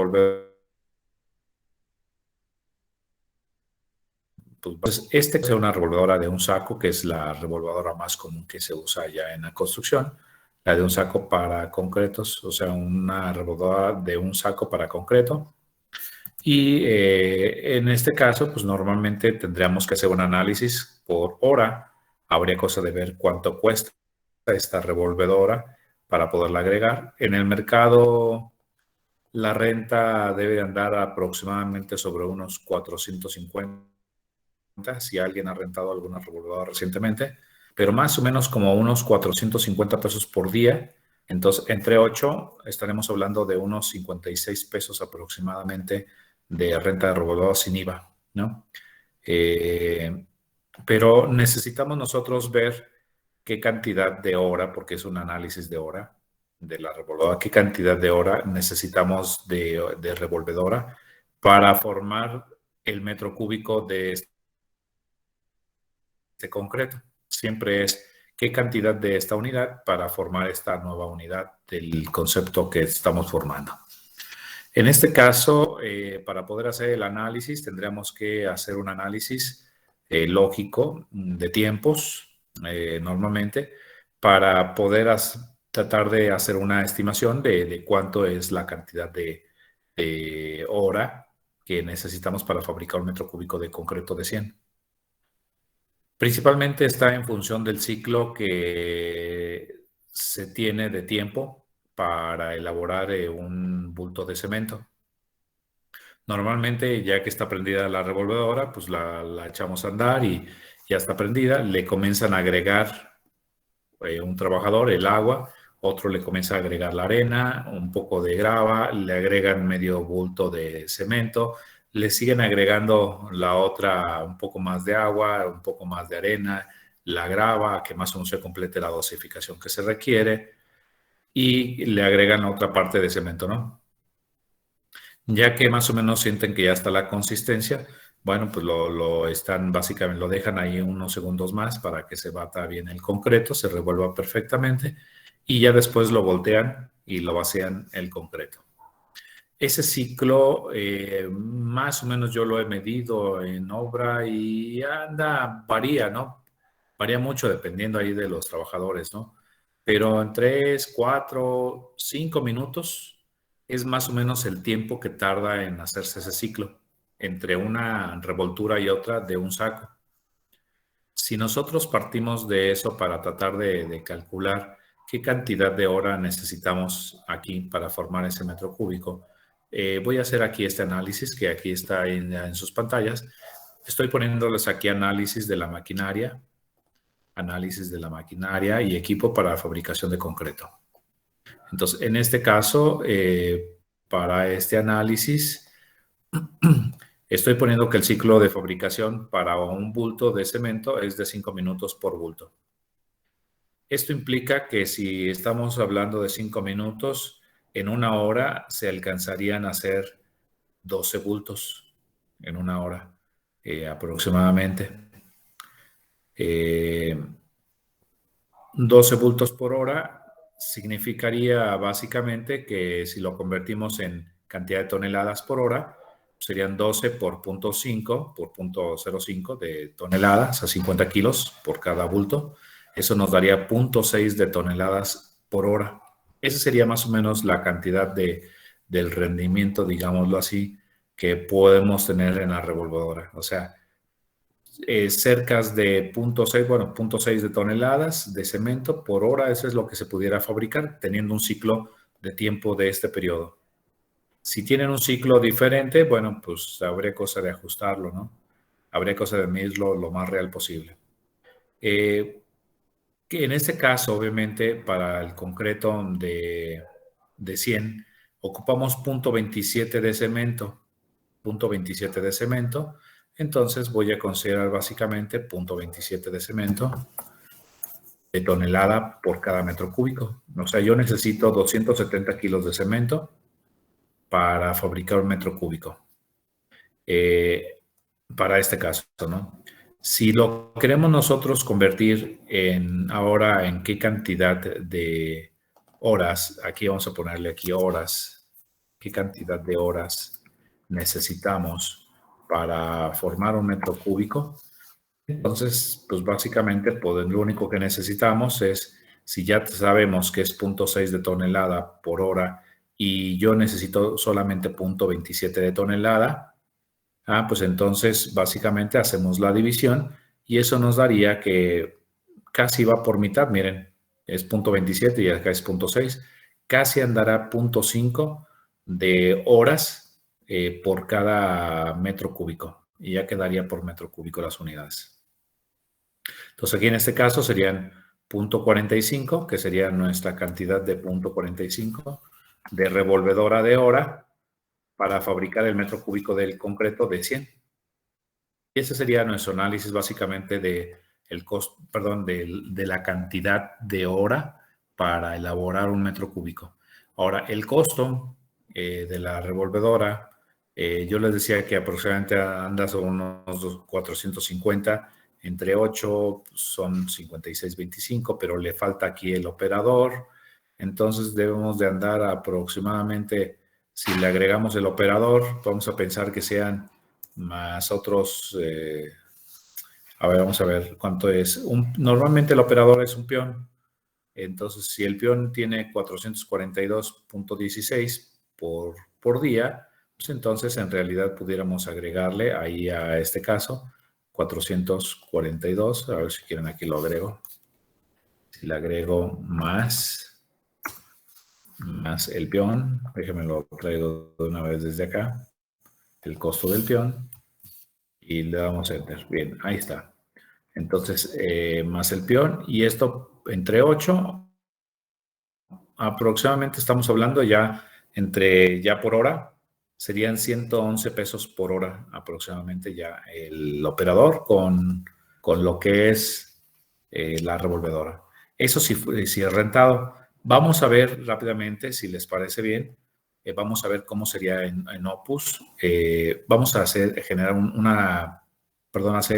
revolvedora. Pues este es una revolvedora de un saco, que es la revolvedora más común que se usa ya en la construcción, la de un saco para concretos, o sea, una revolvedora de un saco para concreto. Y en este caso, pues normalmente tendríamos que hacer un análisis por hora. Habría cosa de ver cuánto cuesta esta revolvedora para poderla agregar. En el mercado, la renta debe andar aproximadamente sobre unos 450, si alguien ha rentado alguna revolvedora recientemente, pero más o menos como unos 450 pesos por día. Entonces, entre 8 estaremos hablando de unos 56 pesos aproximadamente de renta de revolvedora sin IVA, ¿no? Pero necesitamos nosotros ver qué cantidad de hora, porque es un análisis de hora de la revolvedora, qué cantidad de hora necesitamos de revolvedora para formar el metro cúbico de concreto. Siempre es qué cantidad de esta unidad para formar esta nueva unidad del concepto que estamos formando. En este caso, para poder hacer el análisis, tendríamos que hacer un análisis lógico de tiempos, normalmente, para poder tratar de hacer una estimación de cuánto es la cantidad de hora que necesitamos para fabricar un metro cúbico de concreto de 100. Principalmente está en función del ciclo que se tiene de tiempo para elaborar un bulto de cemento. Normalmente, ya que está prendida la revolvedora, pues la echamos a andar y ya está prendida. Le comienzan a agregar un trabajador el agua, otro le comienza a agregar la arena, un poco de grava, le agregan medio bulto de cemento, le siguen agregando la otra un poco más de agua, un poco más de arena, la grava, que más o menos se complete la dosificación que se requiere, y le agregan la otra parte de cemento, ¿no? Ya que más o menos sienten que ya está la consistencia, bueno, pues lo están básicamente, lo dejan ahí unos segundos más para que se bata bien el concreto, se revuelva perfectamente y ya después lo voltean y lo vacían el concreto. Ese ciclo, más o menos yo lo he medido en obra y varía, ¿no? Varía mucho dependiendo ahí de los trabajadores, ¿no? Pero en 3, 4, 5 minutos es más o menos el tiempo que tarda en hacerse ese ciclo entre una revoltura y otra de un saco. Si nosotros partimos de eso para tratar de calcular qué cantidad de hora necesitamos aquí para formar ese metro cúbico, voy a hacer aquí este análisis que aquí está en sus pantallas. Estoy poniéndoles aquí análisis de la maquinaria y equipo para fabricación de concreto. Entonces, en este caso, para este análisis, estoy poniendo que el ciclo de fabricación para un bulto de cemento es de 5 minutos por bulto. Esto implica que si estamos hablando de 5 minutos, en una hora se alcanzarían a hacer 12 bultos en una hora aproximadamente. 12 bultos por hora significaría básicamente que si lo convertimos en cantidad de toneladas por hora, serían 12 por 0.5 por 0.05 de toneladas a 50 kilos por cada bulto. Eso nos daría 0.6 de toneladas por hora. Esa sería más o menos la cantidad del rendimiento, digámoslo así, que podemos tener en la revolvedora. O sea, cerca de 0.6, bueno, 0.6 de toneladas de cemento por hora, eso es lo que se pudiera fabricar teniendo un ciclo de tiempo de este periodo. Si tienen un ciclo diferente, bueno, pues habría cosa de ajustarlo, ¿no? Habría cosa de medirlo lo más real posible. Que en este caso, obviamente, para el concreto de 100, ocupamos 0.27 de cemento, 0.27 de cemento. Entonces voy a considerar básicamente 0.27 de cemento de tonelada por cada metro cúbico. O sea, yo necesito 270 kilos de cemento para fabricar un metro cúbico. Para este caso, ¿no? Si lo queremos nosotros convertir ahora en qué cantidad de horas, aquí vamos a ponerle aquí horas, qué cantidad de horas necesitamos para formar un metro cúbico. Entonces, pues básicamente pues, lo único que necesitamos es, si ya sabemos que es 0.6 de tonelada por hora y yo necesito solamente 0.27 de tonelada, pues entonces básicamente hacemos la división y eso nos daría que casi va por mitad, miren, es 0.27 y acá es 0.6, casi andará 0.5 de horas por cada metro cúbico y ya quedaría por metro cúbico las unidades. Entonces aquí en este caso serían 0.45, que sería nuestra cantidad de 0.45 de revolvedora de hora para fabricar el metro cúbico del concreto de 100. Y ese sería nuestro análisis básicamente de la cantidad de hora para elaborar un metro cúbico. Ahora, el costo de la revolvedora, yo les decía que aproximadamente anda sobre unos 450, entre 8 son 56.25, pero le falta aquí el operador. Entonces debemos de andar aproximadamente, si le agregamos el operador, vamos a pensar que sean más otros, a ver, vamos a ver cuánto es. Normalmente el operador es un peón. Entonces, si el peón tiene 442.16 por día, pues entonces en realidad pudiéramos agregarle ahí a este caso 442. A ver si quieren aquí lo agrego. Si le agrego más el peón, déjenme lo traigo de una vez desde acá, el costo del peón. Y le damos Enter. Bien, ahí está. Entonces, más el peón. Y esto entre 8, aproximadamente estamos hablando ya por hora, serían 111 pesos por hora aproximadamente ya el operador con lo que es la revolvedora. Eso sí, si es rentado. Vamos a ver rápidamente, si les parece bien, vamos a ver cómo sería en Opus. Vamos a hacer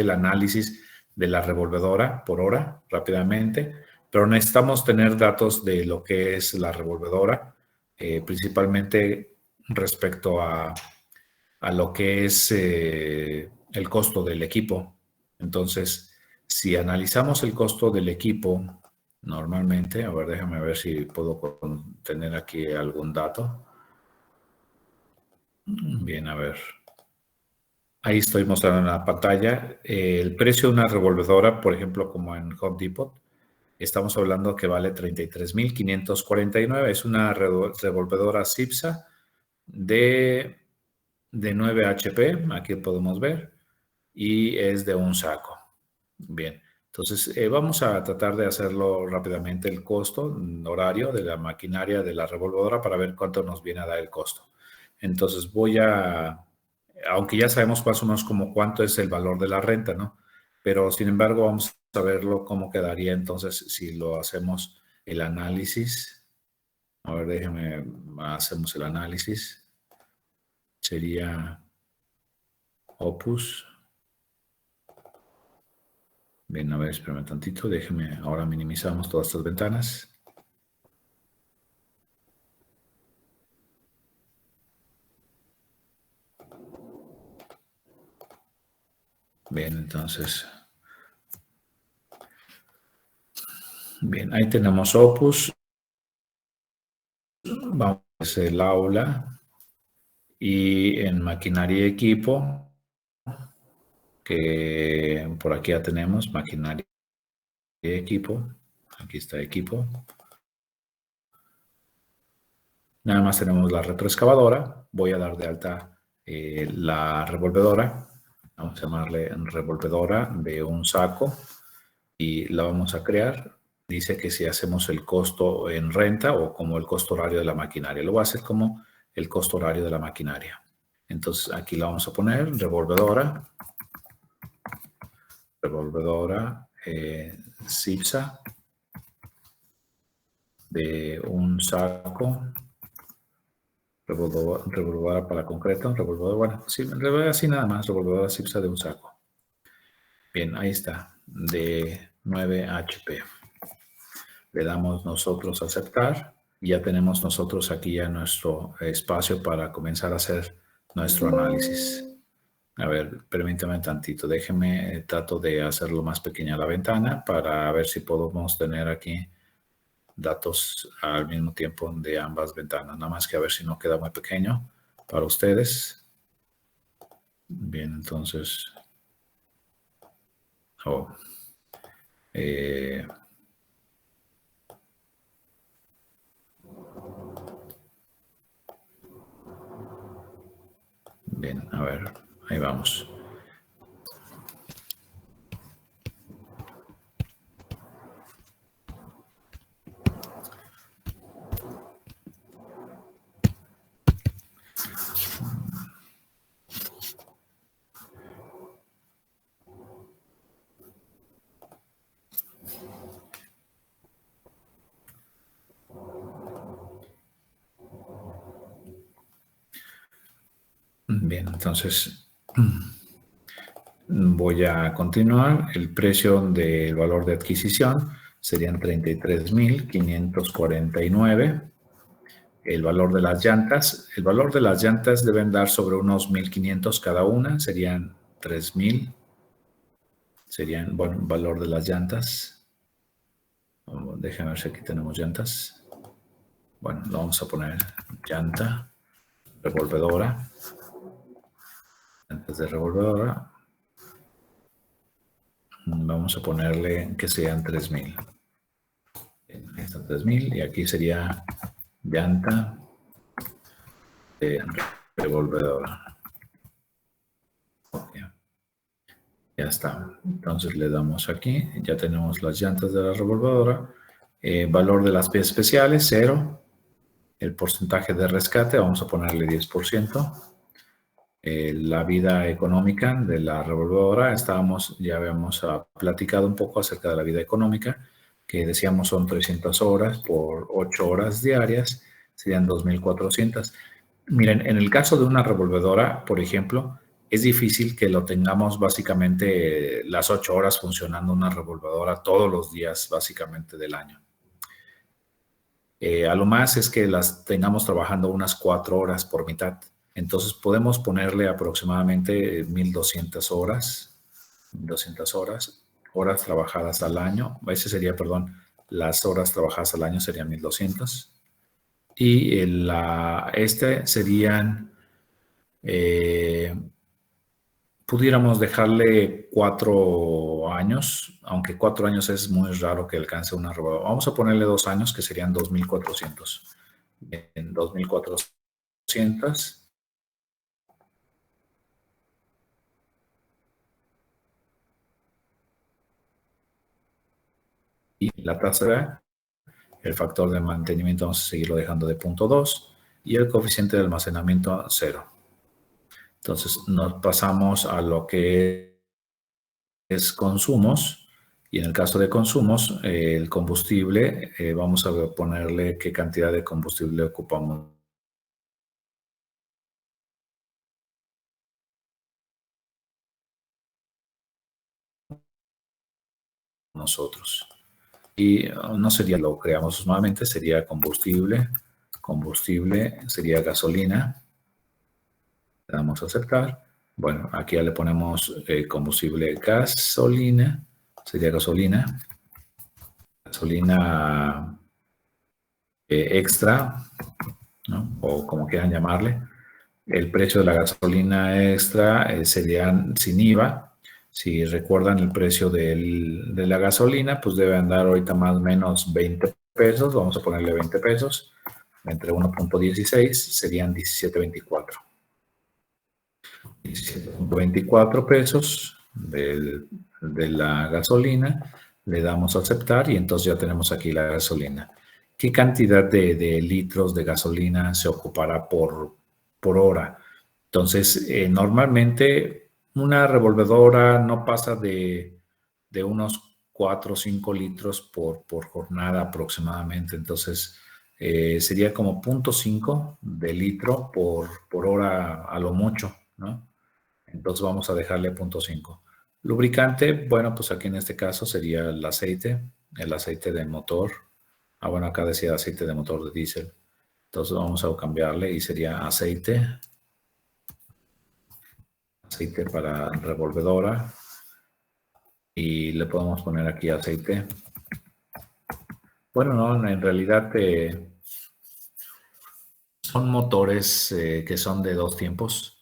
el análisis de la revolvedora por hora rápidamente, pero necesitamos tener datos de lo que es la revolvedora, principalmente respecto a lo que es el costo del equipo. Entonces, si analizamos el costo del equipo, normalmente, a ver, déjame ver si puedo tener aquí algún dato. Bien, a ver. Ahí estoy mostrando en la pantalla el precio de una revolvedora, por ejemplo, como en Home Depot. Estamos hablando que vale 33.549. Es una revolvedora Sipsa de 9 HP, aquí podemos ver, y es de un saco. Bien, entonces vamos a tratar de hacerlo rápidamente el costo horario de la maquinaria de la revolvedora para ver cuánto nos viene a dar el costo. Entonces aunque ya sabemos más o menos como cuánto es el valor de la renta, ¿no? Pero sin embargo vamos a verlo cómo quedaría entonces si lo hacemos el análisis. A ver, hacemos el análisis. Sería Opus. Bien, a ver, espérame tantito, ahora minimizamos todas estas ventanas. Bien, entonces. Bien, ahí tenemos Opus. Vamos a hacer el aula. Y en maquinaria y equipo, que por aquí ya tenemos maquinaria y equipo. Aquí está equipo. Nada más tenemos la retroexcavadora. Voy a dar de alta la revolvedora. Vamos a llamarle revolvedora de un saco y la vamos a crear. Dice que si hacemos el costo en renta o como el costo horario de la maquinaria. Lo voy a hacer como el costo horario de la maquinaria. Entonces aquí la vamos a poner revolvedora Sipsa de un saco. Revolvedora para concreto, bueno, sí, así nada más, revolvedora Sipsa de un saco. Bien, ahí está, de 9 HP. Le damos nosotros a aceptar Y ya tenemos nosotros aquí ya nuestro espacio para comenzar a hacer nuestro análisis. A ver, permítame tantito, déjeme, trato de hacerlo más pequeña la ventana para ver si podemos tener aquí datos al mismo tiempo de ambas ventanas. Nada más que a ver si no queda muy pequeño para ustedes. Bien, entonces... Oh, bien, a ver, ahí vamos. Bien, entonces voy a continuar. El precio del valor de adquisición serían 33,549. El valor de las llantas deben dar sobre unos 1,500 cada una, serían 3,000. Serían, bueno, valor de las llantas. Déjenme ver si aquí tenemos llantas. Bueno, lo vamos a poner llanta revolvedora. Llantas de revolvedora. Vamos a ponerle que sean 3,000. Ahí está 3,000 y aquí sería llanta revolvedora. Okay. Ya está. Entonces le damos aquí. Ya tenemos las llantas de la revolvedora. Valor de las piezas especiales, 0. El porcentaje de rescate, vamos a ponerle 10%. La vida económica de la revolvedora, ya habíamos platicado un poco acerca de la vida económica, que decíamos son 300 horas por 8 horas diarias, serían 2,400. Miren, en el caso de una revolvedora, por ejemplo, es difícil que lo tengamos básicamente las 8 horas funcionando una revolvedora todos los días básicamente del año. A lo más es que las tengamos trabajando unas 4 horas por mitad. Entonces podemos ponerle aproximadamente 1,200 horas, 1,200 horas trabajadas al año. Ese sería, perdón, las horas trabajadas al año serían 1,200. Y serían, pudiéramos dejarle 4 años, aunque 4 años es muy raro que alcance una revolvedora. Vamos a ponerle 2 años, que serían 2,400. En 2,400. Y la tasa, el factor de mantenimiento vamos a seguirlo dejando de 0,2 y el coeficiente de almacenamiento a 0. Entonces nos pasamos a lo que es consumos y en el caso de consumos, el combustible, vamos a ponerle qué cantidad de combustible ocupamos nosotros. Y no sería lo que creamos nuevamente, sería combustible sería gasolina. Le damos a aceptar. Bueno, aquí ya le ponemos combustible gasolina, sería gasolina extra, ¿no? O como quieran llamarle. El precio de la gasolina extra serían sin IVA. Si recuerdan el precio de la gasolina, pues debe andar ahorita más o menos 20 pesos. Vamos a ponerle 20 pesos. Entre 1,16 serían 17.24. 17.24 pesos de la gasolina. Le damos a aceptar y entonces ya tenemos aquí la gasolina. ¿Qué cantidad de litros de gasolina se ocupará por hora? Entonces, normalmente una revolvedora no pasa de unos 4 o 5 litros por jornada aproximadamente. Entonces, sería como 0,5 de litro por hora a lo mucho, ¿no? Entonces vamos a dejarle 0,5. Lubricante, bueno, pues aquí en este caso sería el aceite del motor. Bueno, acá decía aceite de motor de diésel. Entonces vamos a cambiarle y sería aceite para revolvedora. Y le podemos poner aquí aceite. Bueno, no, en realidad son motores que son de 2 tiempos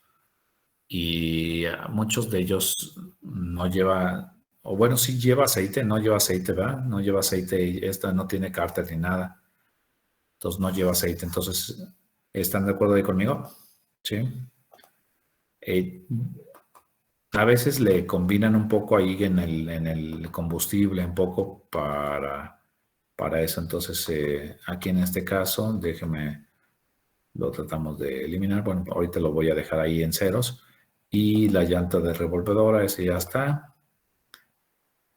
y muchos de ellos no lleva, o bueno, sí lleva aceite, no lleva aceite, ¿verdad? No lleva aceite y esta no tiene cárter ni nada. Entonces no lleva aceite. Entonces, ¿están de acuerdo ahí conmigo? Sí. Eh, a veces le combinan un poco ahí en el combustible, un poco para eso. Entonces, aquí en este caso, déjeme, lo tratamos de eliminar. Bueno, ahorita lo voy a dejar ahí en ceros. Y la llanta de revolvedora, ese ya está.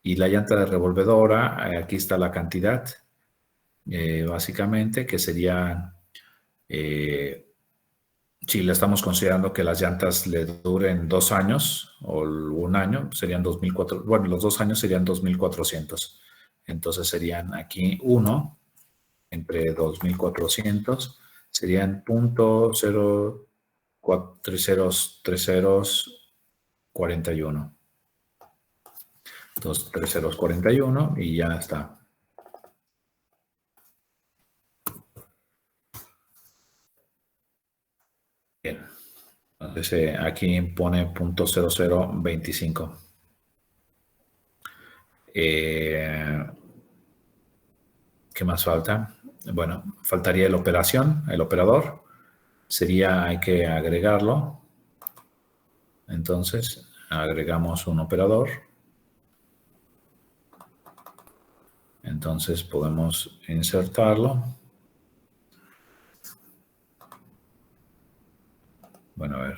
Y la llanta de revolvedora, aquí está la cantidad, básicamente, que sería, si le estamos considerando que las llantas le duren 2 años o 1 año, serían 2.400. Bueno, los 2 años serían 2.400. Entonces serían aquí 1 entre 2.400, serían .303041. Entonces 3041 y ya está. Bien. Entonces aquí pone .0025. ¿Qué más falta? Bueno, faltaría el operador. Hay que agregarlo. Entonces, agregamos un operador. Entonces, podemos insertarlo. Bueno, a ver.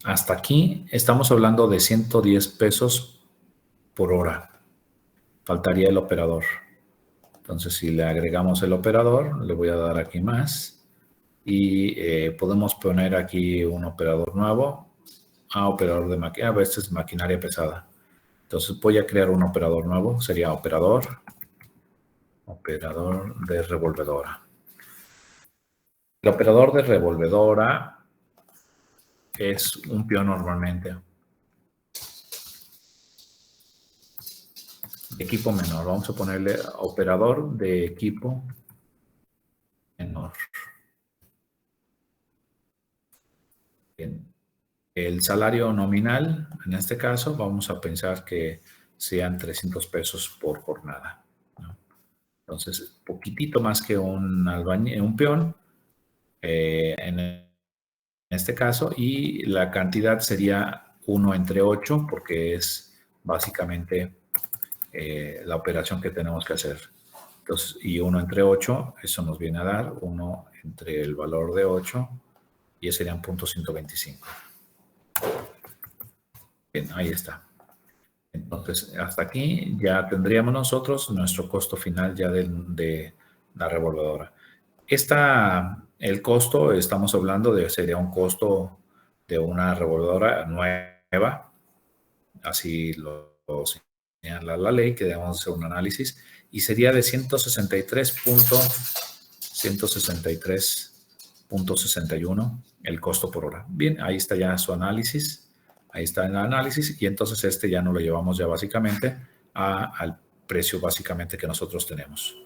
Hasta aquí estamos hablando de 110 pesos por hora. Faltaría el operador. Entonces, si le agregamos el operador, le voy a dar aquí más. Y podemos poner aquí un operador nuevo. Operador de máquina. A veces maquinaria pesada. Entonces, voy a crear un operador nuevo. Sería operador de revolvedora. El operador de revolvedora es un peón normalmente. Equipo menor. Vamos a ponerle operador de equipo menor. Bien. El salario nominal, en este caso, vamos a pensar que sean 300 pesos por jornada, ¿no? Entonces, poquitito más que un peón, en este caso, y la cantidad sería 1 entre 8, porque es básicamente la operación que tenemos que hacer. Entonces, y 1 entre 8, eso nos viene a dar 1 entre el valor de 8, y ese serían .125. Bien, ahí está. Entonces, hasta aquí ya tendríamos nosotros nuestro costo final ya de la revolvedora. El costo, estamos hablando sería un costo de una revolvedora nueva, así lo señala la ley, que debemos hacer un análisis, y sería de 163.61 el costo por hora. Bien, ahí está ya su análisis. Ahí está el análisis y entonces ya no lo llevamos ya básicamente al precio básicamente que nosotros tenemos.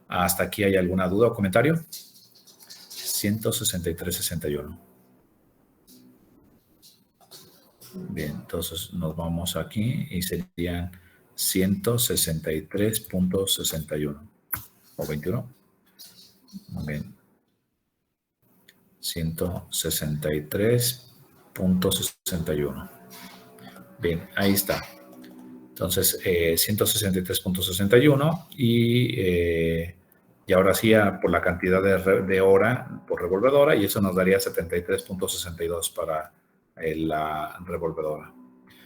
¿Hasta aquí hay alguna duda o comentario? 163.61. Bien, entonces nos vamos aquí y serían 163.61 o 21. Muy bien. 163.61. Bien, ahí está. Entonces, 163.61 y ahora sí por la cantidad de hora por revolvedora, y eso nos daría 73.62 para la revolvedora.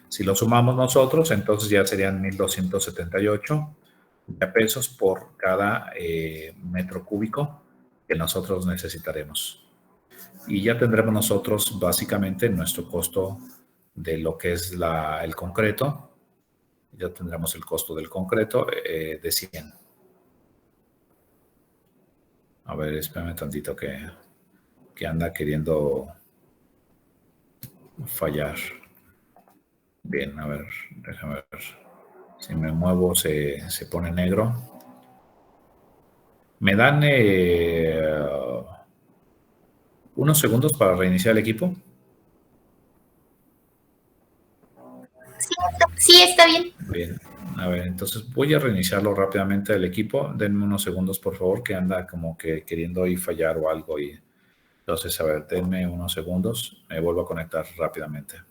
Si lo sumamos nosotros, entonces ya serían 1.278 pesos por cada metro cúbico que nosotros necesitaremos. Y ya tendremos nosotros básicamente nuestro costo de lo que es el concreto. Ya tendremos el costo del concreto de 100. A ver, espérame tantito que anda queriendo fallar. Bien, a ver, déjame ver. Si me muevo se pone negro. ¿Me dan unos segundos para reiniciar el equipo? Sí, está bien. Bien, a ver, entonces voy a reiniciarlo rápidamente el equipo. Denme unos segundos, por favor, que anda como que queriendo ahí fallar o algo. Y entonces, a ver, denme unos segundos. Me vuelvo a conectar rápidamente.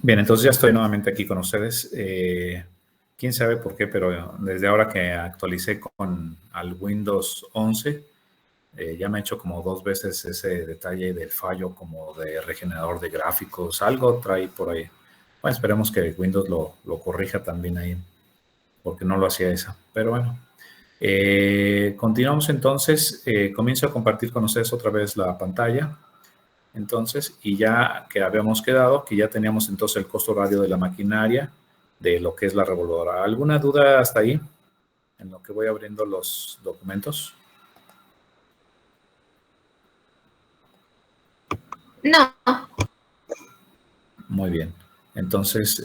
Bien, entonces ya estoy nuevamente aquí con ustedes. Quién sabe por qué, pero desde ahora que actualicé al Windows 11, ya me he hecho como 2 veces ese detalle del fallo como de regenerador de gráficos. Algo trae por ahí. Bueno, esperemos que Windows lo corrija también ahí, porque no lo hacía eso. Pero bueno, continuamos entonces. Comienzo a compartir con ustedes otra vez la pantalla. Entonces, y ya que habíamos quedado, que ya teníamos entonces el costo horario de la maquinaria, de lo que es la revolvedora. ¿Alguna duda hasta ahí? En lo que voy abriendo los documentos. No. Muy bien. Entonces,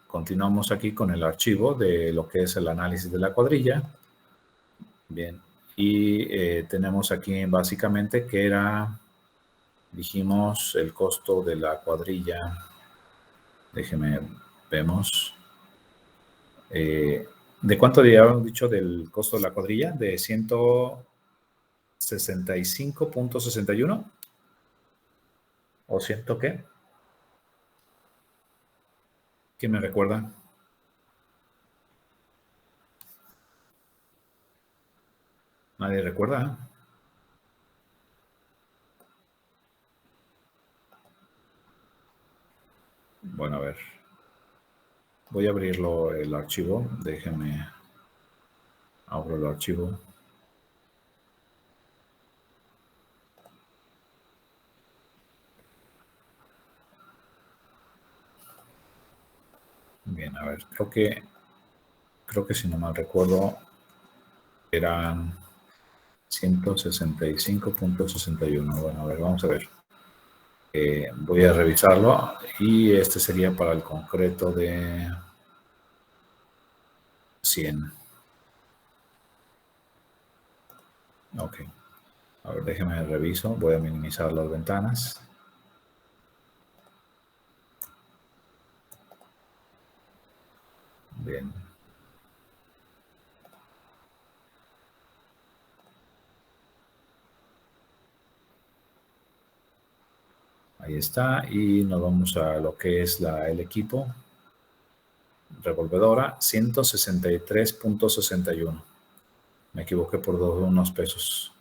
continuamos aquí con el archivo de lo que es el análisis de la cuadrilla. Bien. Y tenemos aquí básicamente que era, dijimos, el costo de la cuadrilla. Déjeme, vemos. ¿De cuánto habíamos dicho del costo de la cuadrilla? ¿De 165.61? ¿O ciento qué? ¿Quién me recuerda? ¿Nadie recuerda? Bueno, a ver. Voy a abrirlo el archivo. Déjenme. Abro el archivo. Bien, a ver. Creo que si no mal recuerdo eran 165.61. Bueno, a ver, vamos a ver. Voy a revisarlo y este sería para el concreto de 100. Ok. A ver, déjeme reviso. Voy a minimizar las ventanas. Bien. Ahí está. Y nos vamos a lo que es el equipo. Revolvedora, 163.61. Me equivoqué por unos pesos.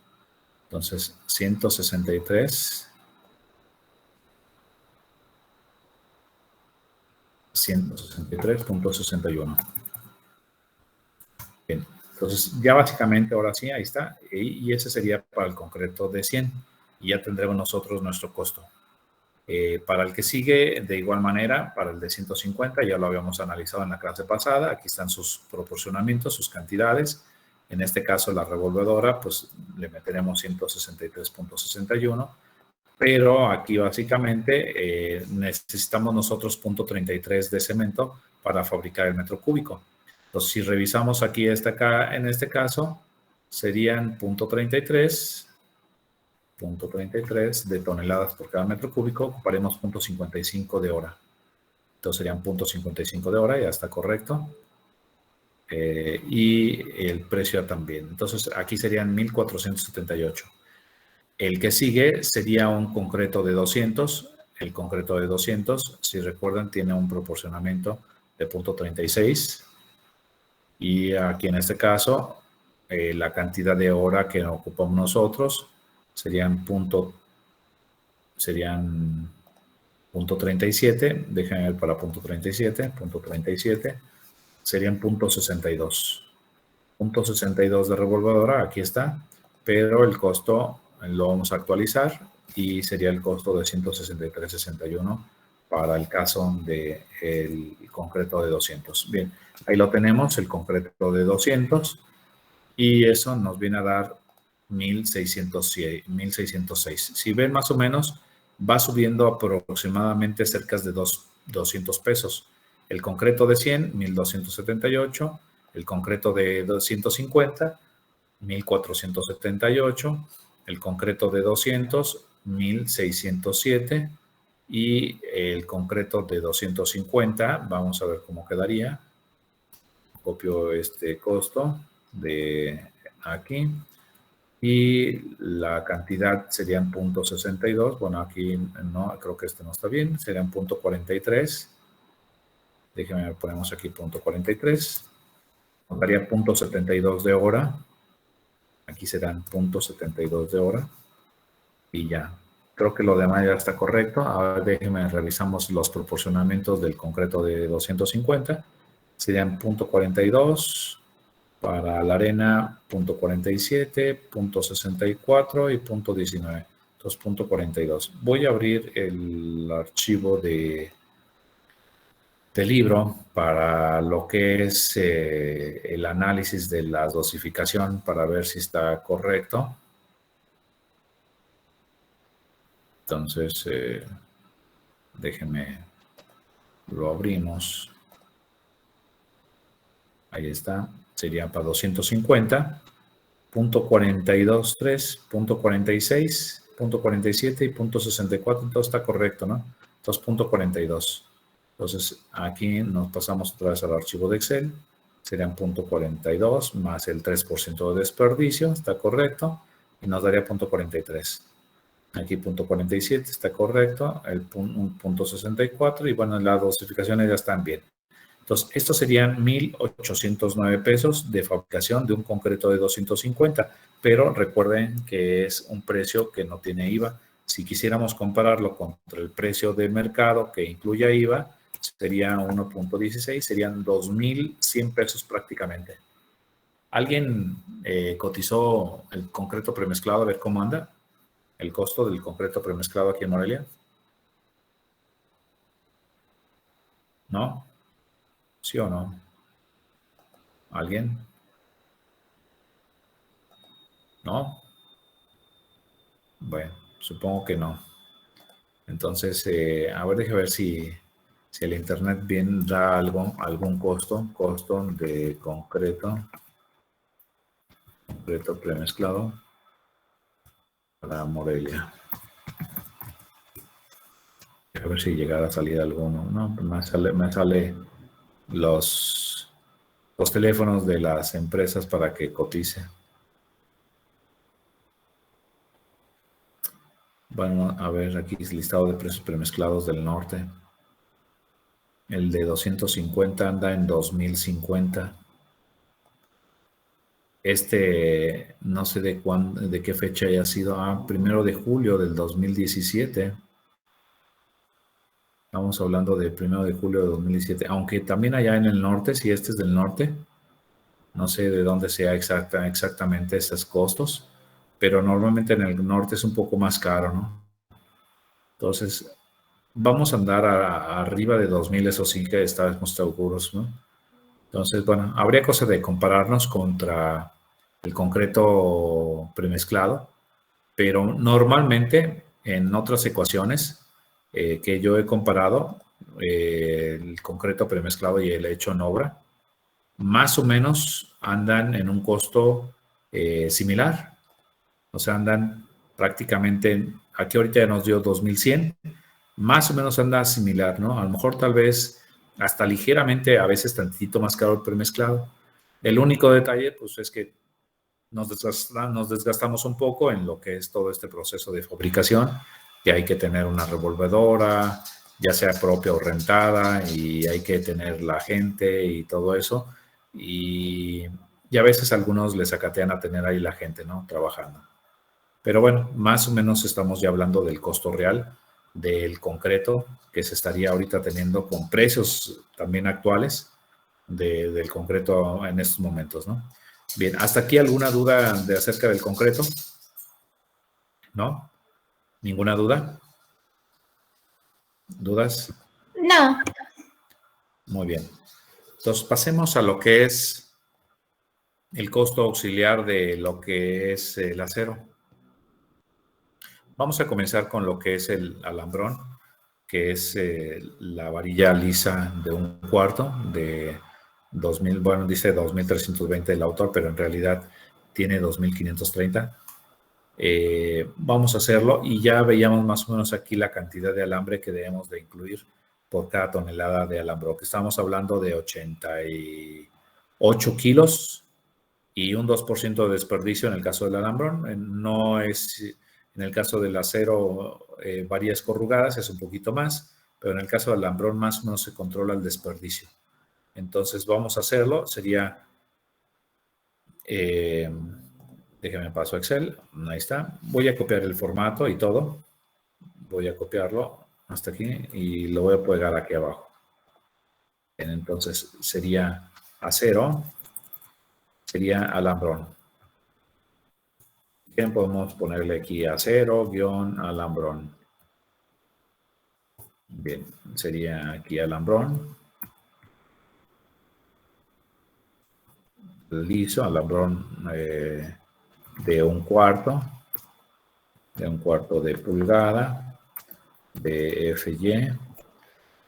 Entonces, 163.61. Bien, entonces ya básicamente ahora sí, ahí está. Y ese sería para el concreto de 100. Y ya tendremos nosotros nuestro costo. Para el que sigue, de igual manera, para el de 150, ya lo habíamos analizado en la clase pasada. Aquí están sus proporcionamientos, sus cantidades. En este caso, la revolvedora, pues le meteremos 163.61. Pero aquí básicamente necesitamos nosotros 0.33 de cemento para fabricar el metro cúbico. Entonces, si revisamos aquí en este caso, serían 0.33 de toneladas por cada metro cúbico, ocuparemos 0.55 de hora. Entonces serían 0.55 de hora, ya está correcto. Y el precio también. Entonces aquí serían 1.478. El que sigue sería un concreto de 200. El concreto de 200, si recuerdan, tiene un proporcionamiento de 0.36. Y aquí en este caso, la cantidad de hora que ocupamos nosotros serían 0.37. Déjenme ver para 0.37. Serían 0.62. 0.62 de revolvedora, aquí está. Pero el costo lo vamos a actualizar y sería el costo de 163.61 para el caso del concreto de 200. Bien, ahí lo tenemos, el concreto de 200, y eso nos viene a dar 1.606. Si ven, más o menos va subiendo aproximadamente cerca de 200 pesos. El concreto de 100, 1.278. El concreto de 250, 1.478. El concreto de 200, 1.607. Y el concreto de 250, vamos a ver cómo quedaría. Copio este costo de aquí. Y la cantidad serían 0.62. Bueno, aquí no, creo que este no está bien. Serían 0.43. Déjenme, ponemos aquí 0.43. Nos daría 0.72 de hora. Aquí serán 0.72 de hora. Y ya. Creo que lo demás ya está correcto. Ahora déjenme, revisamos los proporcionamientos del concreto de 250. Serían 0.42. Para la arena, 0.47, 0.64 y 0.19. Entonces, 0.42. Voy a abrir el archivo de libro para lo que es el análisis de la dosificación para ver si está correcto. Entonces, déjenme, lo abrimos. Ahí está. Sería para 250. 0.423, 0.46, 0.47 y 0.64. Entonces está correcto, ¿no? Entonces, 0.42. Entonces, aquí nos pasamos otra vez al archivo de Excel. Serían 0.42 más el 3% de desperdicio. Está correcto. Y nos daría 0.43. Aquí 0.47 está correcto. El 0.64. Y bueno, las dosificaciones ya están bien. Entonces, estos serían 1.809 pesos de fabricación de un concreto de 250, pero recuerden que es un precio que no tiene IVA. Si quisiéramos compararlo contra el precio de mercado que incluya IVA, sería 1.16, serían 2.100 pesos prácticamente. ¿Alguien cotizó el concreto premezclado a ver cómo anda? ¿El costo del concreto premezclado aquí en Morelia? ¿No? ¿Sí o no? ¿Alguien? ¿No? Bueno, supongo que no. Entonces, a ver, déjame ver si el internet bien da algún costo de concreto premezclado para Morelia. A ver si llegara a salir alguno. No, me sale los los teléfonos de las empresas para que cotice. Bueno, a ver, aquí es listado de precios premezclados del norte. El de 250 anda en 2050. No sé de qué fecha haya sido. 1 de julio del 2017. Estamos hablando de 1 de julio de 2017. Aunque también allá en el norte, si este es del norte, no sé de dónde sea exactamente esos costos, pero normalmente en el norte es un poco más caro, ¿no? Entonces, vamos a andar arriba de 2000, eso sí que estamos seguros, ¿no? Entonces, bueno, habría cosa de compararnos contra el concreto premezclado, pero normalmente en otras ecuaciones que yo he comparado, el concreto premezclado y el hecho en obra, más o menos andan en un costo similar. O sea, andan prácticamente, aquí ahorita ya nos dio 2100, más o menos anda similar, ¿no? A lo mejor tal vez hasta ligeramente, a veces tantito más caro el premezclado. El único detalle, pues, es que nos desgastamos un poco en lo que es todo este proceso de fabricación, que hay que tener una revolvedora, ya sea propia o rentada, y hay que tener la gente y todo eso. Y a veces algunos les acatean a tener ahí la gente, ¿no? Trabajando. Pero bueno, más o menos estamos ya hablando del costo real del concreto que se estaría ahorita teniendo con precios también actuales del concreto en estos momentos, ¿no? Bien, ¿hasta aquí alguna duda acerca del concreto? ¿No? ¿Ninguna duda? ¿Dudas? No. Muy bien. Entonces, pasemos a lo que es el costo auxiliar de lo que es el acero. Vamos a comenzar con lo que es el alambrón, que es la varilla lisa de 1/4 de 2000, bueno, dice 2320 el autor, pero en realidad tiene 2530. Vamos a hacerlo y ya veíamos más o menos aquí la cantidad de alambre que debemos de incluir por cada tonelada de alambrón, que estamos hablando de 88 kilos y un 2% de desperdicio en el caso del alambrón. No es, en el caso del acero, varillas corrugadas es un poquito más, pero en el caso del alambrón más o menos se controla el desperdicio. Entonces vamos a hacerlo, sería, déjame paso a Excel, ahí está. Voy a copiar el formato y todo, voy a copiarlo hasta aquí y lo voy a pegar aquí abajo. Bien, entonces sería acero, sería alambrón. Bien, podemos ponerle aquí acero, alambrón. Bien, sería aquí alambrón. Liso, alambrón de 1/4. De 1/4 de pulgada. De FY.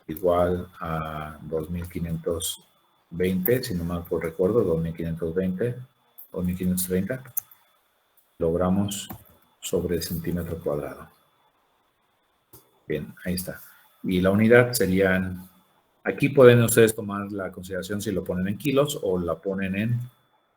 Igual a 2520, si no mal recuerdo, 2520, 2530. Logramos sobre el centímetro cuadrado. Bien, ahí está. Y la unidad serían, aquí pueden ustedes tomar la consideración si lo ponen en kilos o la ponen en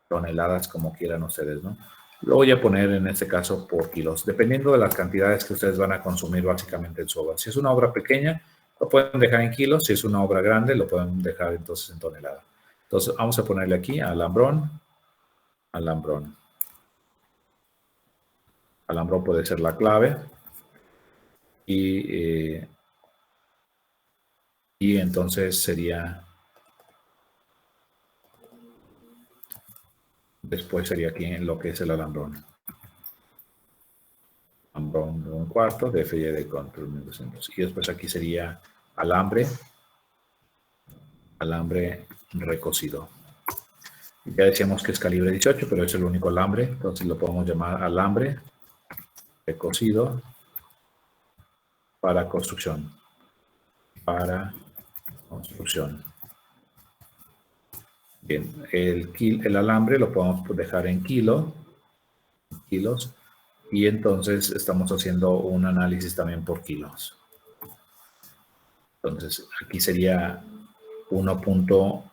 toneladas, como quieran ustedes, ¿no? Lo voy a poner en este caso por kilos, dependiendo de las cantidades que ustedes van a consumir básicamente en su obra. Si es una obra pequeña, lo pueden dejar en kilos. Si es una obra grande, lo pueden dejar entonces en tonelada. Entonces, vamos a ponerle aquí alambrón, alambrón. Alambrón puede ser la clave. Y entonces sería, después sería aquí en lo que es el alambrón. Alambrón de 1/4 de FY de control 1200. Y después aquí sería alambre recocido. Ya decíamos que es calibre 18, pero es el único alambre, entonces lo podemos llamar alambre recocido para construcción. Para construcción. Bien, el alambre lo podemos dejar en kilos, y entonces estamos haciendo un análisis también por kilos. Entonces, aquí sería 1.5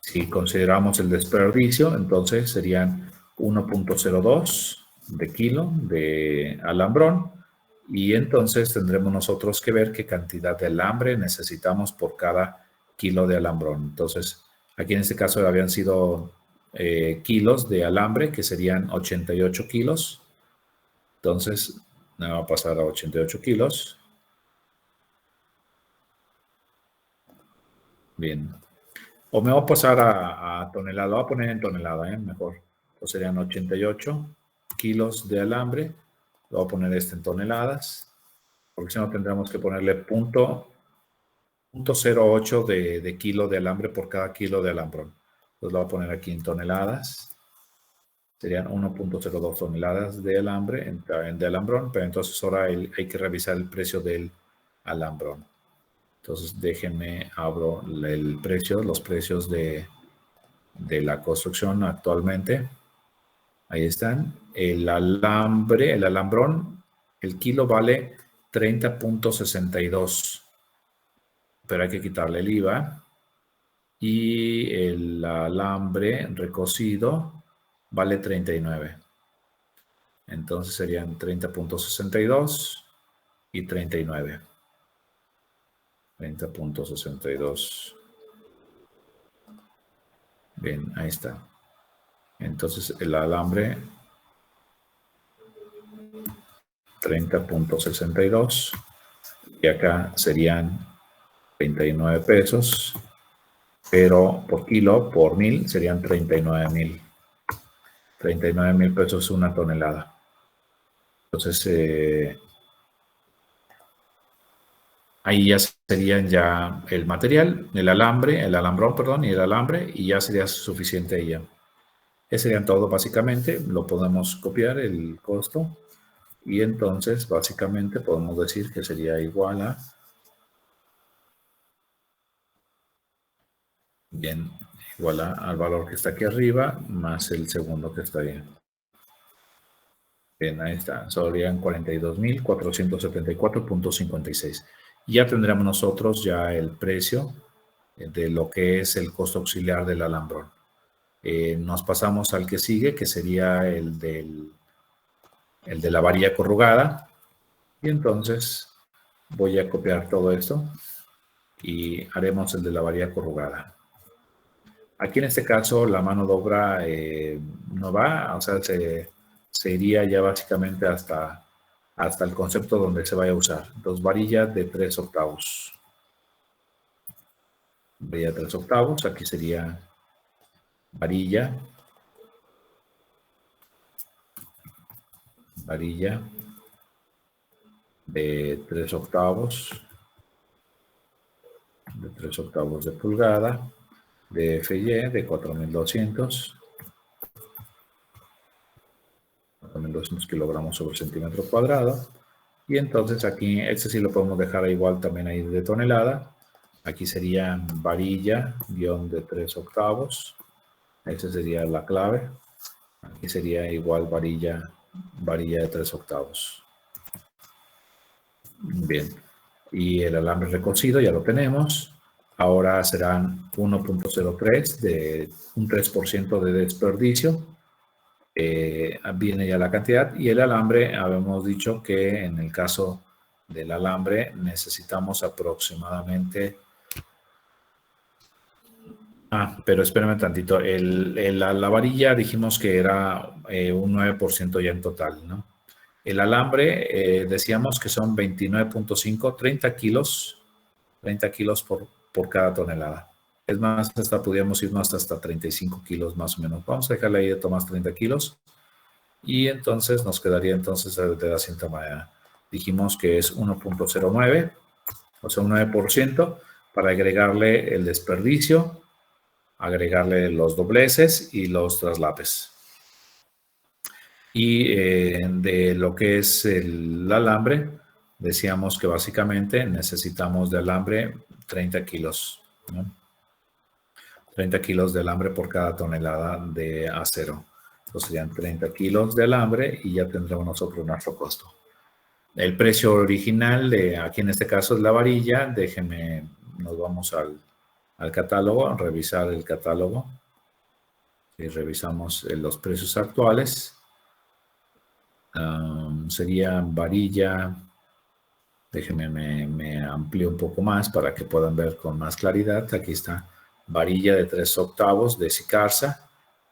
Si consideramos el desperdicio, entonces serían 1.02 de kilo de alambrón. Y entonces tendremos nosotros que ver qué cantidad de alambre necesitamos por cada kilo de alambrón. Entonces, aquí en este caso habían sido kilos de alambre, que serían 88 kilos. Entonces, me va a pasar a 88 kilos. Bien. O me voy a pasar a tonelada. Lo voy a poner en tonelada, mejor. Entonces serían 88 kilos de alambre. Lo voy a poner en toneladas, porque si no tendríamos que ponerle punto 0.08 de kilo de alambre por cada kilo de alambrón. Entonces lo voy a poner aquí en toneladas. Serían 1.02 toneladas de alambre, de alambrón, pero entonces ahora hay que revisar el precio del alambrón. Entonces déjenme, abro el precio, los precios de la construcción actualmente. Ahí están. El alambre, el alambrón, el kilo vale 30.62, pero hay que quitarle el IVA. Y el alambre recocido vale 39. Entonces serían 30.62 y 39. 30.62. Bien, ahí está. Entonces el alambre 30.62 y acá serían 39 pesos, pero por kilo, por 1000, serían 39,000. 39,000 pesos una tonelada. Entonces, ahí ya serían ya el material, el alambrón, perdón, y el alambre, y ya sería suficiente ahí ya. Ese serían todo básicamente. Lo podemos copiar el costo y entonces básicamente podemos decir que sería igual a, bien, igual al valor que está aquí arriba más el segundo que está ahí. Bien, ahí está, serían 42,474.56. Ya tendremos nosotros ya el precio de lo que es el costo auxiliar del alambrón. Nos pasamos al que sigue, que sería el de la varilla corrugada. Y entonces voy a copiar todo esto y haremos el de la varilla corrugada. Aquí en este caso la mano de obra no va, o sea, se iría ya básicamente hasta el concepto donde se vaya a usar. Entonces, varilla de 3 octavos. Varilla de 3 octavos, aquí sería varilla de 3 octavos, de pulgada, de FY de 4200 kilogramos sobre centímetro cuadrado. Y entonces aquí, este sí lo podemos dejar igual también ahí de tonelada. Aquí sería varilla guión de 3 octavos. Esa sería la clave. Aquí sería igual varilla de 3 octavos. Bien. Y el alambre recocido ya lo tenemos. Ahora serán 1.03 de un 3% de desperdicio. Viene ya la cantidad. Y el alambre, habíamos dicho que en el caso del alambre necesitamos aproximadamente... pero espérame tantito. La varilla dijimos que era un 9% ya en total, ¿no? El alambre decíamos que son 29.5, 30 kilos por cada tonelada. Es más, hasta podríamos irnos hasta 35 kilos más o menos. Vamos a dejarle ahí de tomas 30 kilos. Y entonces nos quedaría entonces de la siguiente manera. Dijimos que es 1.09, o sea, un 9%, para agregarle el desperdicio, agregarle los dobleces y los traslapes. Y de lo que es el alambre, decíamos que básicamente necesitamos de alambre 30 kilos, ¿no? 30 kilos de alambre por cada tonelada de acero. Entonces serían 30 kilos de alambre y ya tendremos nosotros nuestro costo. El precio original de aquí en este caso es la varilla. Déjenme, nos vamos al al catálogo, revisar el catálogo. Y revisamos los precios actuales. Sería varilla. Déjenme, me amplío un poco más para que puedan ver con más claridad. Aquí está, varilla de 3 octavos de Sicarsa.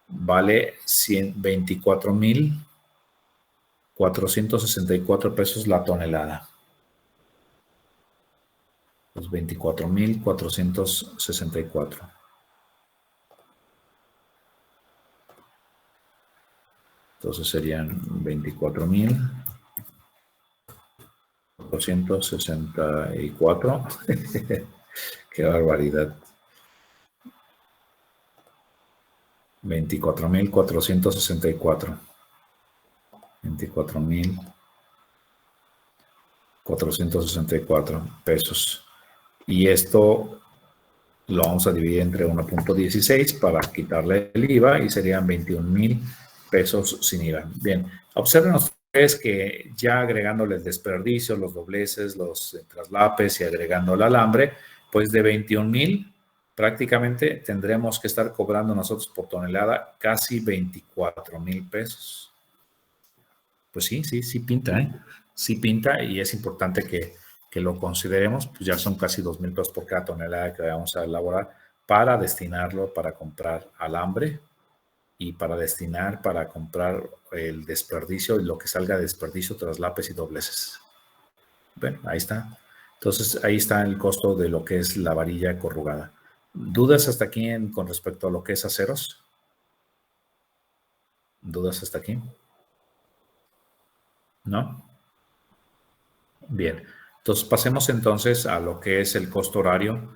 Vale 24,464 pesos la tonelada. Los 24,464. Entonces serían 24,464. Qué barbaridad. 24,464. 24,464 pesos. Y esto lo vamos a dividir entre 1.16 para quitarle el IVA y serían 21,000 pesos sin IVA. Bien, observen ustedes que ya agregándole el desperdicio, los dobleces, los traslapes y agregando el alambre, pues de 21,000 prácticamente tendremos que estar cobrando nosotros por tonelada casi 24,000 pesos. Pues sí pinta, ¿eh? Sí pinta y es importante que lo consideremos, pues ya son casi 2,000 pesos por cada tonelada que vamos a elaborar para destinarlo para comprar alambre y para comprar el desperdicio y lo que salga de desperdicio, traslapes y dobleces. Bueno, ahí está. Entonces, ahí está el costo de lo que es la varilla corrugada. ¿Dudas hasta aquí con respecto a lo que es aceros? ¿Dudas hasta aquí? ¿No? Bien. Entonces, pasemos entonces a lo que es el costo horario,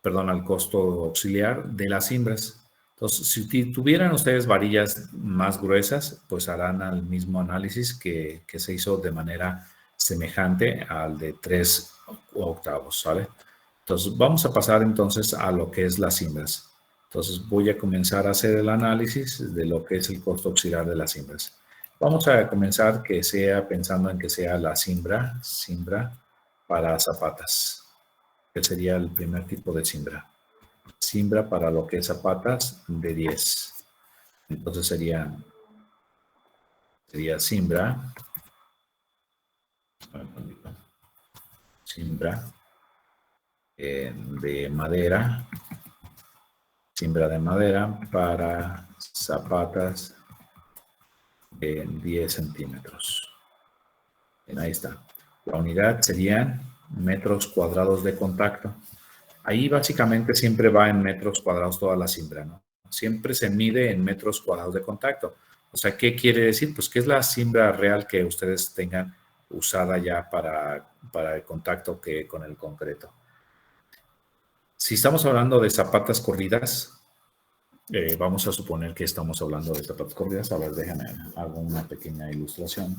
perdón, al costo auxiliar de las cimbras. Entonces, si tuvieran ustedes varillas más gruesas, pues harán el mismo análisis que se hizo de manera semejante al de 3 octavos, ¿sale? Entonces, vamos a pasar entonces a lo que es las cimbras. Entonces, voy a comenzar a hacer el análisis de lo que es el costo auxiliar de las cimbras. Vamos a comenzar pensando en que sea la cimbra para zapatas, que sería el primer tipo de cimbra. Cimbra para lo que es zapatas de 10. Entonces sería cimbra de madera. Cimbra de madera para zapatas de 10 centímetros. Bien, ahí está. La unidad serían metros cuadrados de contacto. Ahí básicamente siempre va en metros cuadrados toda la cimbra, ¿no? Siempre se mide en metros cuadrados de contacto. O sea, ¿qué quiere decir? Pues que es la cimbra real que ustedes tengan usada ya para el contacto con el concreto. Si estamos hablando de zapatas corridas, vamos a suponer que estamos hablando de zapatas corridas. A ver, déjenme hago una pequeña ilustración.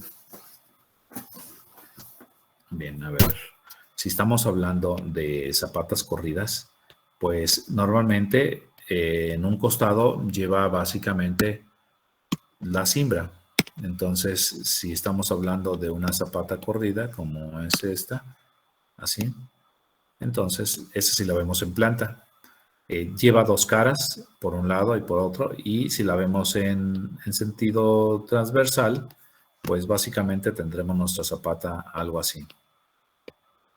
Bien, a ver. Si estamos hablando de zapatas corridas, pues normalmente en un costado lleva básicamente la cimbra. Entonces, si estamos hablando de una zapata corrida, como es esta, así, entonces esa sí la vemos en planta. Lleva 2 caras, por un lado y por otro, y si la vemos en sentido transversal, pues básicamente tendremos nuestra zapata algo así.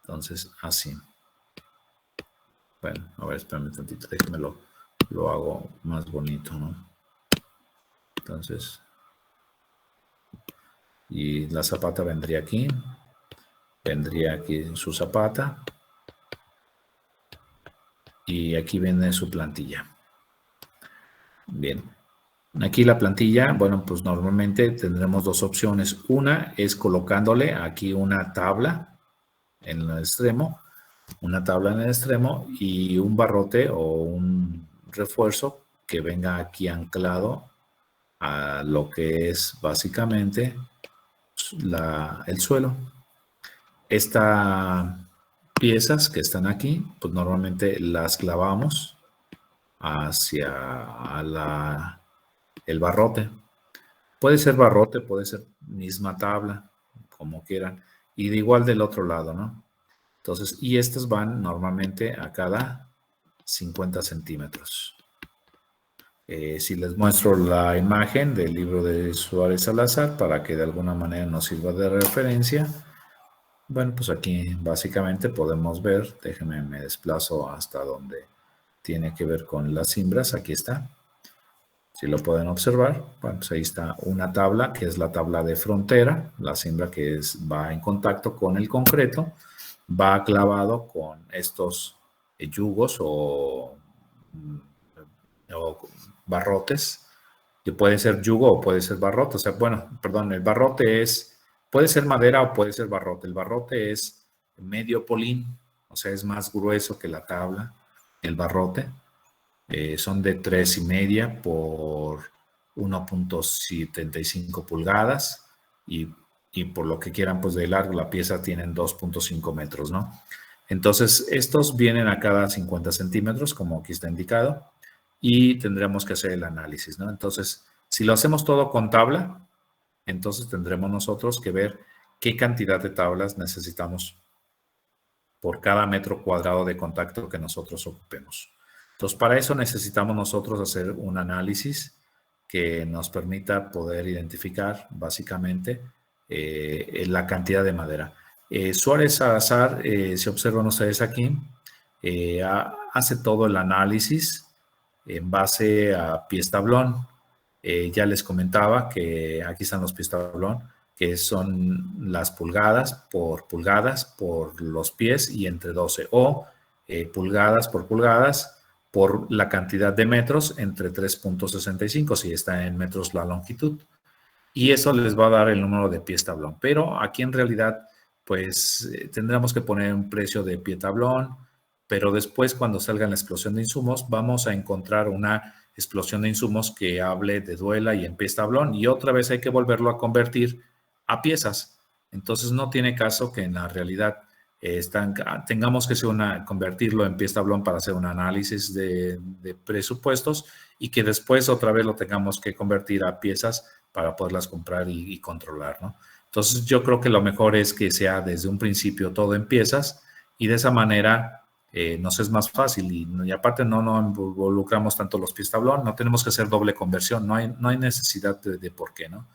Entonces, así. Bueno, a ver, espérame tantito, déjenme lo hago más bonito, ¿no? Entonces, y la zapata vendría aquí su zapata, y aquí viene su plantilla. Bien, aquí la plantilla, bueno, pues normalmente tendremos 2 opciones. Una es colocándole aquí una tabla en el extremo, y un barrote o un refuerzo que venga aquí anclado a lo que es básicamente el suelo. Estas piezas que están aquí, pues normalmente las clavamos hacia el barrote. Puede ser barrote, puede ser misma tabla, como quieran. Y de igual del otro lado, ¿no? Entonces, y estas van normalmente a cada 50 centímetros. Si les muestro la imagen del libro de Suárez Salazar para que de alguna manera nos sirva de referencia. Bueno, pues aquí básicamente podemos ver, déjenme, me desplazo hasta donde tiene que ver con las cimbras, aquí está. Si lo pueden observar, bueno, pues ahí está una tabla que es la tabla de frontera, la cimbra que va en contacto con el concreto, va clavado con estos yugos o barrotes, que puede ser yugo o puede ser barrote. O sea, bueno, perdón, el barrote puede ser madera o puede ser barrote. El barrote es medio polín, o sea, es más grueso que la tabla, el barrote. Son de 3,5 por 1.75 pulgadas y por lo que quieran, pues de largo, la pieza tienen 2.5 metros, ¿no? Entonces, estos vienen a cada 50 centímetros, como aquí está indicado, y tendremos que hacer el análisis, ¿no? Entonces, si lo hacemos todo con tabla, entonces tendremos nosotros que ver qué cantidad de tablas necesitamos por cada metro cuadrado de contacto que nosotros ocupemos. Entonces, para eso necesitamos nosotros hacer un análisis que nos permita poder identificar básicamente la cantidad de madera. Suárez Salazar, si observan ustedes aquí, hace todo el análisis en base a pies tablón. Ya les comentaba que aquí están los pies tablón, que son las pulgadas por los pies y entre 12, o pulgadas por la cantidad de metros entre 3.65, si está en metros la longitud. Y eso les va a dar el número de pies tablón. Pero aquí en realidad, pues tendremos que poner un precio de pie tablón, pero después cuando salga la explosión de insumos, vamos a encontrar una explosión de insumos que hable de duela y en pies tablón, y otra vez hay que volverlo a convertir a piezas. Entonces no tiene caso que en la realidad tengamos que convertirlo en pies tablón para hacer un análisis de presupuestos y que después otra vez lo tengamos que convertir a piezas para poderlas comprar y controlar, ¿no? Entonces yo creo que lo mejor es que sea desde un principio todo en piezas y de esa manera nos es más fácil y aparte no involucramos tanto los pies tablón, no tenemos que hacer doble conversión, no hay necesidad de por qué, ¿no?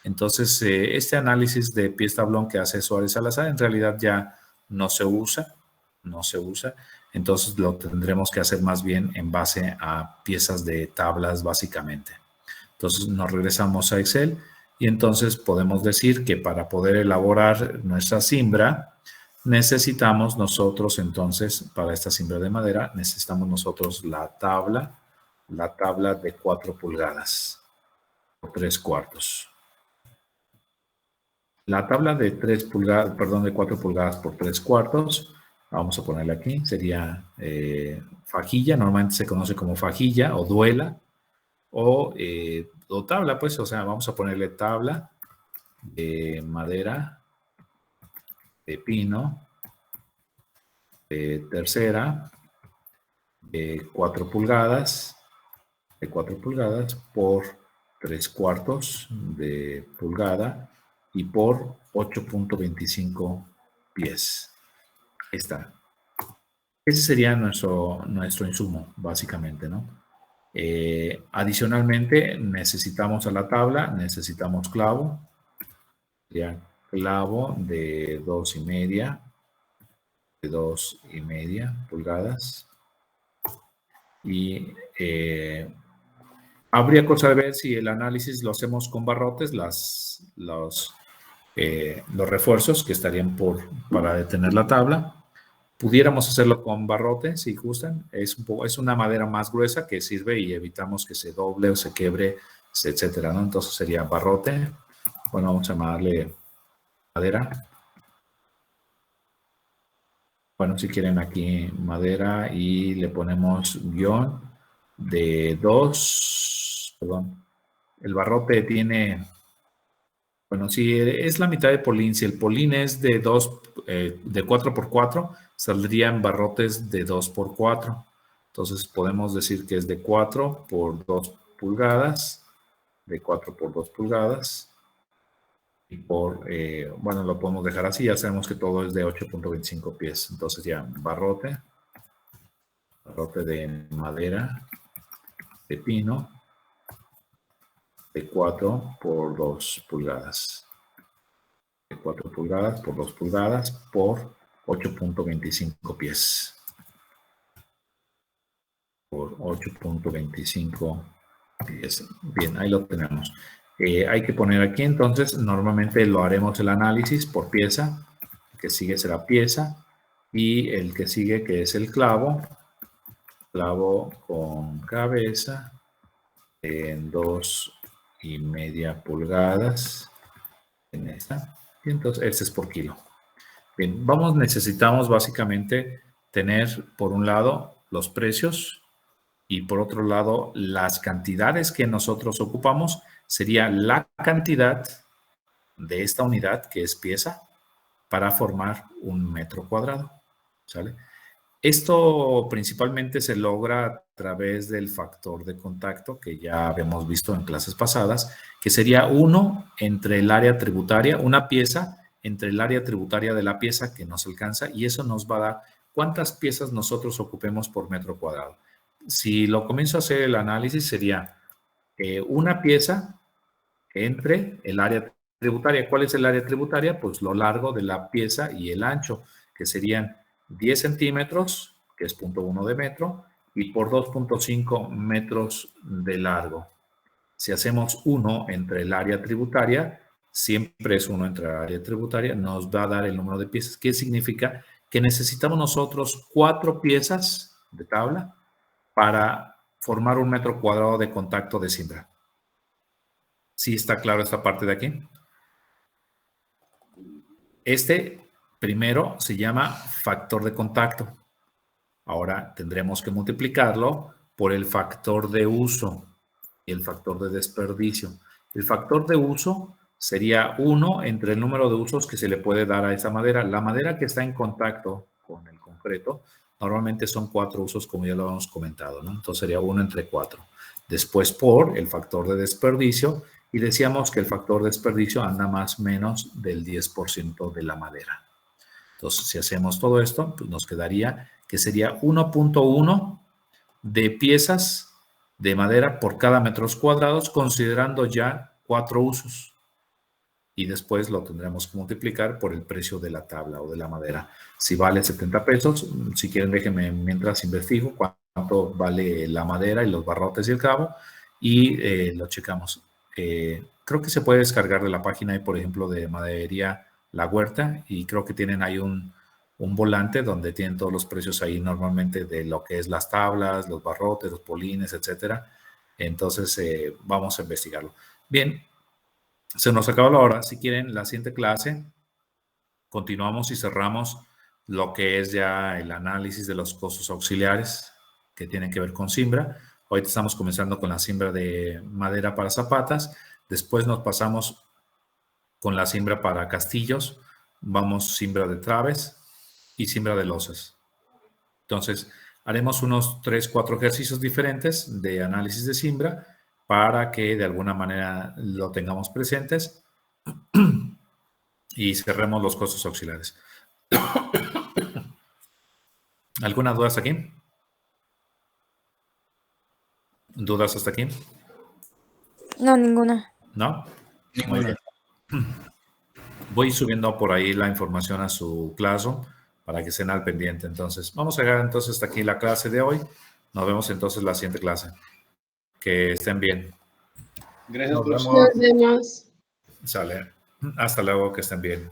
Entonces este análisis de pies tablón que hace Suárez Salazar en realidad ya no se usa, entonces lo tendremos que hacer más bien en base a piezas de tablas básicamente. Entonces nos regresamos a Excel y entonces podemos decir que para poder elaborar nuestra cimbra, necesitamos nosotros entonces, para esta cimbra de madera, necesitamos nosotros la tabla de 4 pulgadas por 3/4. La tabla de 3 pulgadas, perdón, de 4 pulgadas por 3/4, vamos a ponerla aquí, sería fajilla, normalmente se conoce como fajilla o duela, o tabla, pues, o sea, vamos a ponerle tabla de madera, de pino, de tercera, de 4 pulgadas, por 3/4 de pulgada y por 8.25 pies. Ahí está. Ese sería nuestro insumo, básicamente, ¿no? Adicionalmente, necesitamos a la tabla, necesitamos clavo, sería clavo de 2,5 pulgadas. Y habría cosa de ver si el análisis lo hacemos con barrotes, los refuerzos que estarían para detener la tabla. Pudiéramos hacerlo con barrote, si gustan. Es una madera más gruesa que sirve y evitamos que se doble o se quiebre, etcétera, ¿no? Entonces sería barrote. Bueno, vamos a llamarle madera. Bueno, si quieren aquí madera y le ponemos guión de 2, perdón. El barrote tiene, bueno, si es la mitad de polín, si el polín es de 4x4, saldrían barrotes de 2x4. Entonces podemos decir que es de 4 por 2 pulgadas, de 4 por 2 pulgadas. Y bueno, lo podemos dejar así, ya sabemos que todo es de 8.25 pies. Entonces ya barrote barrote de madera de pino de 4 por 2 pulgadas. De 4 pulgadas por 2 pulgadas por 8.25 pies. Por 8.25 pies. Bien, ahí lo tenemos. Hay que poner aquí, entonces, normalmente lo haremos el análisis por pieza. El que sigue será pieza. Y el que sigue, que es el clavo. Clavo con cabeza en 2,5 pulgadas. En esta. Y entonces, este es por kilo. Bien, necesitamos básicamente tener, por un lado, los precios y por otro lado, las cantidades que nosotros ocupamos sería la cantidad de esta unidad, que es pieza, para formar un metro cuadrado. ¿Sale? Esto principalmente se logra a través del factor de contacto que ya habíamos visto en clases pasadas, que sería 1 entre el área tributaria, una pieza entre el área tributaria de la pieza que nos alcanza, y eso nos va a dar cuántas piezas nosotros ocupemos por metro cuadrado. Si lo comienzo a hacer el análisis, sería una pieza entre el área tributaria. ¿Cuál es el área tributaria? Pues lo largo de la pieza y el ancho, que serían 10 centímetros, que es 0.1 de metro, y por 2.5 metros de largo. Si hacemos 1 entre el área tributaria, siempre es 1 entre el área tributaria, nos va a dar el número de piezas. ¿Qué significa? Que necesitamos nosotros 4 piezas de tabla para formar un metro cuadrado de contacto de cimbra. ¿Sí está claro esta parte de aquí? Este primero se llama factor de contacto. Ahora tendremos que multiplicarlo por el factor de uso y el factor de desperdicio. El factor de uso sería 1 entre el número de usos que se le puede dar a esa madera. La madera que está en contacto con el concreto normalmente son 4 usos, como ya lo hemos comentado, ¿no? Entonces sería 1 entre 4. Después por el factor de desperdicio, y decíamos que el factor de desperdicio anda más o menos del 10% de la madera. Entonces, si hacemos todo esto, pues nos quedaría que sería 1.1 de piezas de madera por cada metros cuadrados, considerando ya 4 usos. Y después lo tendremos que multiplicar por el precio de la tabla o de la madera. Si vale 70 pesos, si quieren déjenme mientras investigo cuánto vale la madera y los barrotes y el cabo, y lo checamos. Creo que se puede descargar de la página, por ejemplo, de Maderería La Huerta, y creo que tienen ahí un volante donde tienen todos los precios ahí normalmente de lo que es las tablas, los barrotes, los polines, etcétera. Entonces, vamos a investigarlo. Bien, se nos acaba la hora. Si quieren, la siguiente clase, continuamos y cerramos lo que es ya el análisis de los costos auxiliares que tienen que ver con cimbra. Ahorita estamos comenzando con la cimbra de madera para zapatas. Después nos pasamos con la cimbra para castillos. Vamos cimbra de traves y cimbra de losas. Entonces, haremos unos 3, 4 ejercicios diferentes de análisis de cimbra para que de alguna manera lo tengamos presentes y cerremos los costos auxiliares. ¿Alguna duda hasta aquí? ¿Dudas hasta aquí? No, ninguna. ¿No? Muy bien. Voy subiendo por ahí la información a su Classroom para que estén al pendiente. Entonces, vamos a llegar entonces hasta aquí la clase de hoy. Nos vemos entonces en la siguiente clase. Que estén bien. Gracias, Nos profesor. vemos. Nos vemos. Sale. Hasta luego, que estén bien.